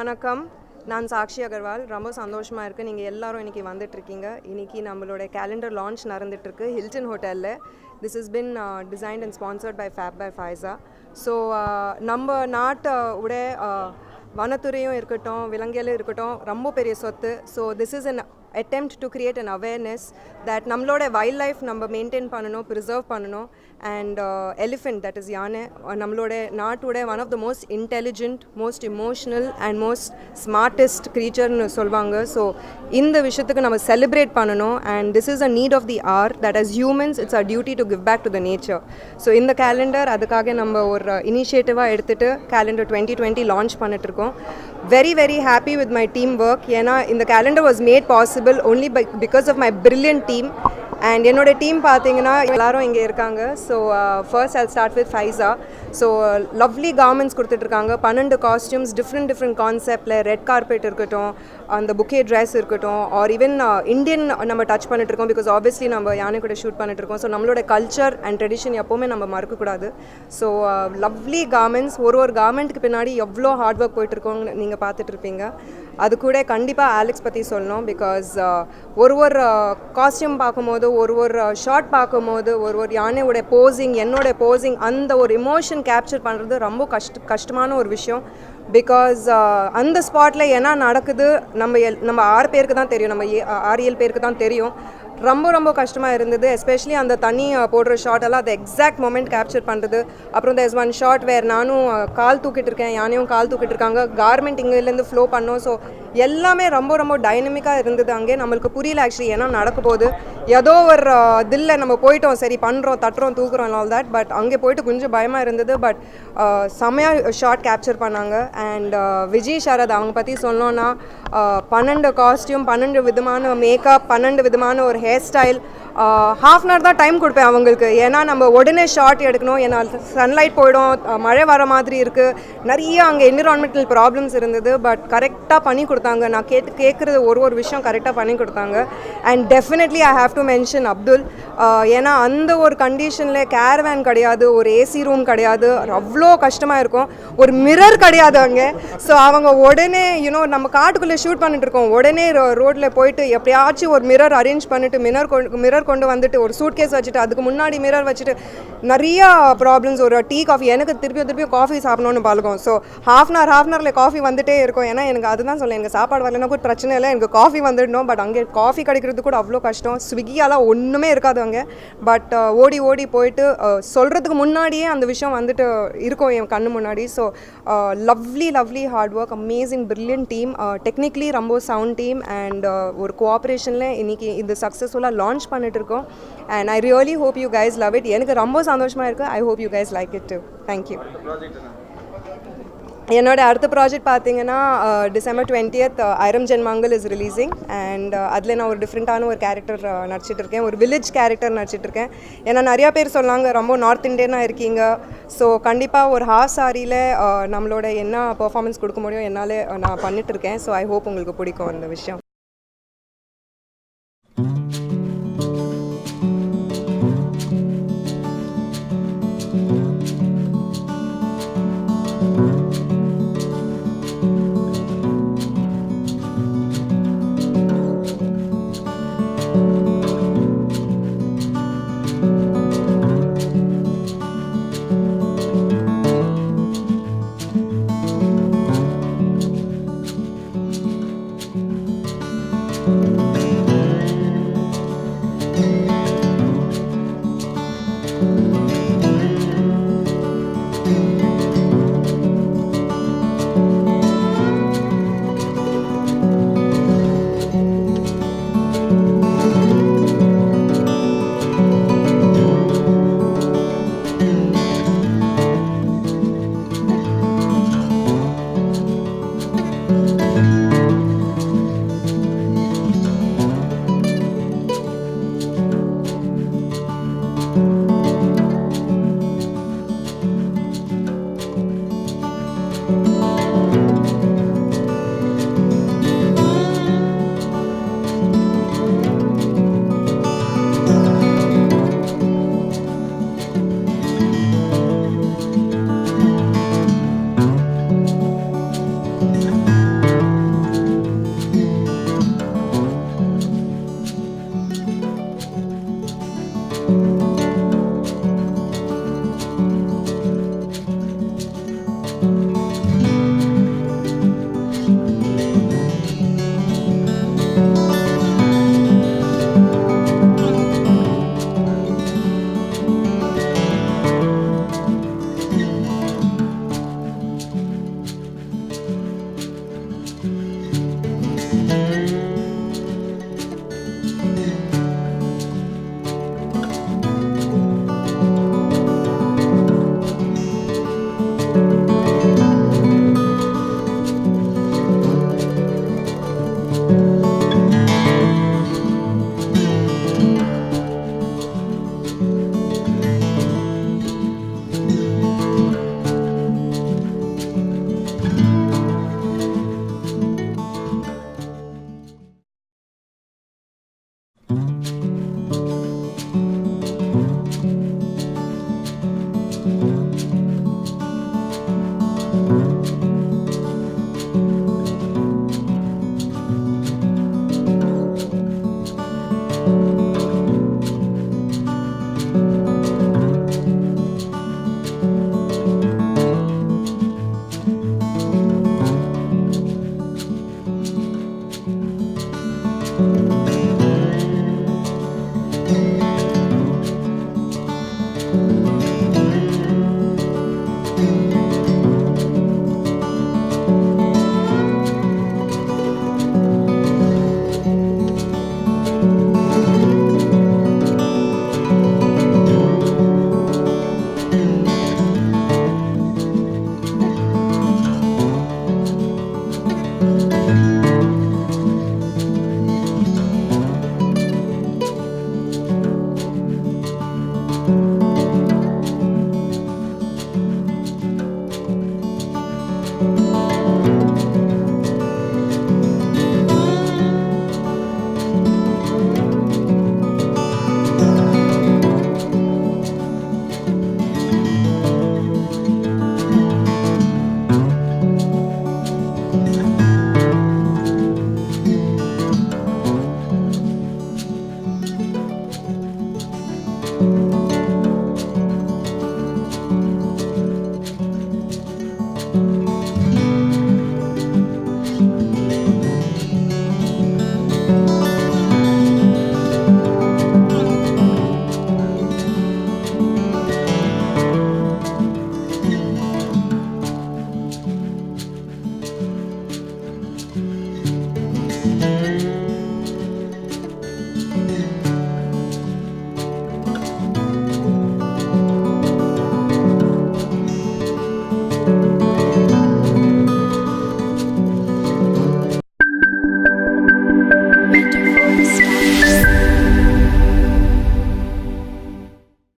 வணக்கம். நான் சாக்ஷி அகர்வால். ரொம்ப சந்தோஷமாக இருக்குது நீங்கள் எல்லாரும் இன்றைக்கி வந்துட்டுருக்கீங்க. இன்றைக்கி நம்மளோட கேலண்டர் லான்ச் நடந்துகிட்ருக்கு ஹில்டன் ஹோட்டலில். This is been designed and sponsored by Fab by Faiza. So நம்ம நாட்டோட வனத்துறையும் இருக்கட்டும், விலங்கியலும் இருக்கட்டும், ரொம்ப பெரிய சொத்து. So this is an attempt to create an awareness that நம்மளோட வைல்ட் லைஃப் நம்ம மெயின்டைன் பண்ணணும், ப்ரிசர்வ் பண்ணணும். அண்ட் எலிஃபெண்ட், தட் இஸ் யானை, நம்மளோட நாட்டோட one of the most intelligent, most emotional and most smartest க்ரீச்சர்னு சொல்லுவாங்க. ஸோ இந்த விஷயத்துக்கு நம்ம செலிப்ரேட் பண்ணணும். And this is a need of the hour that as humans it's a duty to give back to the nature. So இந்த calendar அதுக்காக நம்ம ஒரு இனிஷியேட்டிவாக எடுத்துகிட்டு கேலண்டர் 2020 லான்ச் பண்ணிட்டுருக்கோம். very very happy with my team work. ஏன்னா இந்த calendar was made possible only because of my brilliant team. And என்னோடய டீம் பார்த்தீங்கன்னா எல்லாரும் இங்கே இருக்காங்க. So first Jal start with ஃபைசா. So lovely garments கொடுத்துட்ருக்காங்க. 12 காஸ்டியூம்ஸ் டிஃப்ரெண்ட் கான்செப்டில், ரெட் கார்பெட் இருக்கட்டும், அந்த புக்கே ட்ரெஸ் இருக்கட்டும், ஆர் ஈவன் இந்தியன் நம்ம டச் பண்ணிட்டுருக்கோம். பிகாஸ் ஆப்வியஸ்லி நம்ம யானை கூட ஷூட் பண்ணிட்டுருக்கோம். ஸோ நம்மளோட கல்ச்சர் அண்ட் ட்ரெடிஷன் எப்போவுமே நம்ம மறக்கக்கூடாது. ஸோ லவ்லி கார்மெண்ட்ஸ், ஒரு கார்மெண்ட்டுக்கு பின்னாடி எவ்வளோ ஹார்ட் ஒர்க் போயிட்டுருக்கோங்க நீங்கள் பார்த்துட்ருப்பீங்க. அது கூட கண்டிப்பாக ஆலெக்ஸ் பற்றி சொல்லணும். பிகாஸ் ஒரு காஸ்டியூம் பார்க்கும்போது, ஒரு ஷார்ட் பார்க்கும்போது, ஒரு யானையோட போசிங், என்னோட போசிங், அந்த ஒரு இமோஷன் கேப்சர் பண்ணுறது ரொம்ப கஷ்டமான ஒரு விஷயம். பிகாஸ் அந்த ஸ்பாட்டில் என்ன நடக்குது நம்ம 6 பேருக்கு தான் தெரியும், நம்ம 6-7 பேருக்கு தான் தெரியும். ரொம்ப கஷ்டமாக இருந்தது. எஸ்பெஷலி அந்த தண்ணி போடுற ஷார்ட் எல்லாம் அது எக்ஸாக்ட் மொமெண்ட் கேப்சர் பண்ணுறது. அப்புறம் தேர்ஸ் ஒன் ஷார்ட் வேர் நானும் கால் தூக்கிட்டு இருக்கேன், யானையும் கால் தூக்கிட்டு இருக்காங்க, கார்மெண்ட் இங்கேருந்து ஃப்ளோ பண்ணோம். ஸோ எல்லாமே ரொம்ப டைனமிக்காக இருந்தது. அங்கே நம்மளுக்கு புரியல ஆக்சுவலி ஏன்னா நடக்க போகுது. ஏதோ ஒரு தில்ல நம்ம போயிட்டோம், சரி பண்ணுறோம், தட்டுறோம், தூக்குறோம் ஆல் தட். பட் அங்கே போயிட்டு கொஞ்சம் பயமாக இருந்தது. பட் செம்மையாக ஷார்ட் கேப்சர் பண்ணாங்க. அண்ட் விஜய் ஷரத் அவங்க பற்றி சொல்லணும்னா 12 காஸ்டியூம், 12 விதமான மேக்கப், 12 விதமான ஒரு hair style. Half an hour தான் டைம் கொடுப்பேன் அவங்களுக்கு. ஏன்னா நம்ம உடனே ஷார்ட் எடுக்கணும். ஏன்னா சன்லைட் போயிடும், மழை வர மாதிரி இருக்குது, நிறைய அங்கே என்விரான்மெண்டல் ப்ராப்ளம்ஸ் இருந்தது. பட் கரெக்டாக பண்ணி கொடுத்தாங்க. நான் கேட்குறது ஒரு விஷயம் கரெக்டாக பண்ணி கொடுத்தாங்க. And definitely I have to mention Abdul. ஏன்னா அந்த ஒரு கண்டிஷனில் கேரவேன் கிடையாது, ஒரு ஏசி ரூம் கிடையாது, அவ்வளோ கஷ்டமாக இருக்கும். ஒரு மிரர் கிடையாது அங்கே. ஸோ அவங்க உடனே நம்ம காட்டுக்குள்ளே ஷூட் பண்ணிட்டு இருக்கோம், உடனே ரோட்டில் போயிட்டு எப்படியாச்சும் ஒரு மிரர் அரேஞ்ச் பண்ணிவிட்டு மிரர் கொண்டு வந்துட்டு ஒரு சூட் கேஸ் வச்சுட்டு அதுக்கு முன்னாடி மிரர் வச்சுட்டு நிறையா ப்ராப்ளம்ஸ். ஒரு டீ காஃபி, எனக்கு திருப்பியும் காஃபி சாப்பிடணும்னு பழகும். ஸோ ஹாஃப் அன் ஹவரில் காஃபி வந்துட்டே இருக்கும். ஏன்னா எனக்கு அதுதான் சொல்லேன், எனக்கு சாப்பாடு வரலன்னா கூட பிரச்சனை இல்லை, எனக்கு காஃபி வந்துடணும். பட் அங்கே காஃபி கிடைக்கிறது கூட அவ்வளோ கஷ்டம். ஸ்விக்கியாலாம் ஒன்றுமே இருக்காது அங்கே. பட் ஓடி போயிட்டு சொல்கிறதுக்கு முன்னாடியே அந்த விஷயம் வந்துட்டு இருக்கும் என் கண்ணு முன்னாடி. So lovely hard work, amazing brilliant team, technically ரொம்ப சவுண்ட் டீம். அண்ட் ஒரு கோஆப்ரேஷனில் இன்றைக்கி இது சக்ஸஸ்ஃபுல்லாக லான்ச் பண்ணிட்டு இருக்கோம். And I really hope you guys love it. எனக்கு ரொம்ப சந்தோஷமாக இருக்குது. I hope you guys like it too. Thank you. என்னோட அடுத்த ப்ராஜெக்ட் பார்த்தீங்கன்னா December 20th Aayiram Jenmangal is releasing. And அதில் நான் ஒரு டிஃப்ரெண்ட்டான ஒரு கேரக்டர் நடிச்சிட்ருக்கேன், ஒரு வில்லேஜ் கேரக்டர் நடிச்சிட்ருக்கேன். ஏன்னா நிறையா பேர் சொன்னாங்க ரொம்ப நார்த் இண்டியனாக இருக்கீங்க. ஸோ கண்டிப்பாக ஒரு ஹாஃப் சாரியில் நம்மளோட என்ன பர்ஃபார்மன்ஸ் கொடுக்க முடியும் என்னால் நான் பண்ணிகிட்ருக்கேன். ஸோ ஐ ஹோப் உங்களுக்கு பிடிக்கும் அந்த விஷயம். you.